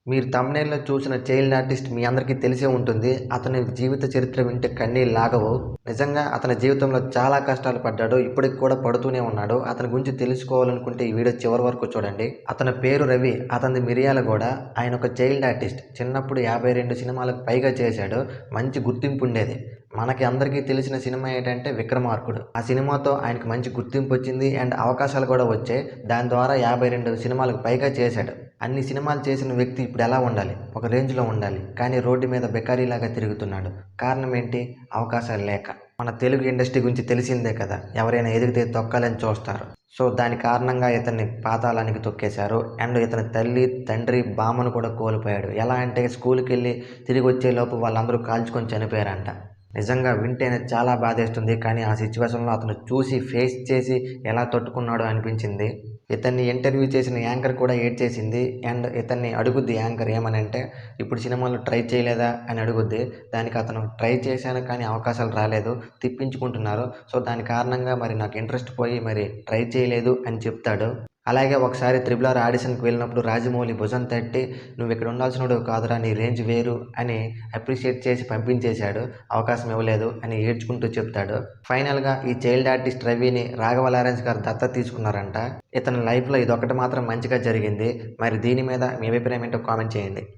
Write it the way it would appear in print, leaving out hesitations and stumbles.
మీరు థంబ్‌నెయిల్‌లో చూసిన child artist మీ అందరికీ తెలిసే ఉంటుంది. అతని జీవిత చరిత్ర వింటే కన్నీళ్లాగవు. నిజంగా అతని జీవితంలో చాలా కష్టాలు పడ్డాడు. ఇప్పటికి కూడా పడుతూనే ఉన్నాడు. అతని గురించి తెలుసుకోవాలనుకుంటే ఈ వీడియో చివరి వరకు చూడండి. అతని పేరు రవి. అతనిది మిర్యాలగూడ. ఆయన ఒక చైల్డ్ ఆర్టిస్ట్. చిన్నప్పుడు 52 సినిమాలకు పైగా చేశాడు. మంచి గుర్తింపు ఉండేది. మనకి అందరికీ తెలిసిన సినిమా ఏంటంటే 'విక్రమార్కుడు'. ఆ సినిమాతో ఆయనకు మంచి గుర్తింపు వచ్చింది అండ్ అవకాశాలు కూడా వచ్చాయి. దాని ద్వారా 52 సినిమాలకు పైగా చేశాడు. అన్ని సినిమాలు చేసిన వ్యక్తి ఇప్పుడు ఎలా ఉండాలి? ఒక రేంజ్‌లో ఉండాలి. కానీ రోడ్డు మీద బికారీలాగా తిరుగుతున్నాడు. కారణం ఏంటి? అవకాశాలు లేక. మన తెలుగు ఇండస్ట్రీ గురించి తెలిసిందే కదా! ఎవరైనా ఎదిగితే తొక్కాలని చూస్తారు. సో, దాని కారణంగా ఇతన్ని పాతాళానికి తొక్కేశారు. అండ్ ఇతని తల్లి, తండ్రి, బామ్మను కూడా కోల్పోయాడు. ఎలా అంటే స్కూలుకెళ్ళి తిరిగొచ్చేలోపు వాళ్ళందరూ కాల్చుకొని చనిపోయారంట. నిజంగా వింటేనే చాలా బాధేస్తుంది. కానీ ఆ సిట్యుయేషన్‌లో అతను చూసి ఫేస్ చేసి ఎలా తట్టుకున్నాడో అనిపించింది. ఇతన్ని ఇంటర్వ్యూ చేసిన యాంకర్ కూడా ఏడ్చేసింది. అండ్ ఇతన్ని అడుగుద్ది యాంకర్ ఏమనంటే, "ఇప్పుడు సినిమాలో ట్రై చేయలేదా?" అని అడుగుద్ది. దానికి అతను "ట్రై చేశాను కానీ అవకాశాలు రాలేదు. తిప్పించుకుంటున్నారు. సో, దాని కారణంగా మరి నాకు ఇంట్రెస్ట్ పోయి మరి ట్రై చేయలేదు" అని చెప్తాడు. అలాగే ఒకసారి 'త్రిబుల్ ఆర్' ఆడిషన్‌కి వెళ్ళినప్పుడు రాజమౌళి భుజం తట్టి, "నువ్విక్కడ ఉండాల్సినోడివి కాదురా! నీ రేంజ్ వేరు" అని అప్రిషియేట్ చేసి పంపించేశాడు. అవకాశం ఇవ్వలేదు అని ఏడ్చుకుంటూ చెప్తాడు. ఫైనల్‌గా ఈ చైల్డ్ ఆర్టిస్ట్ రవిని రాఘవ లారెన్స్ గారు దత్తత తీసుకున్నారంట. ఇతని లైఫ్‌లో ఇదొక్కటి మాత్రం మంచిగా జరిగింది. మరి దీని మీద మీ అభిప్రాయం ఏంటో కామెంట్ చేయండి.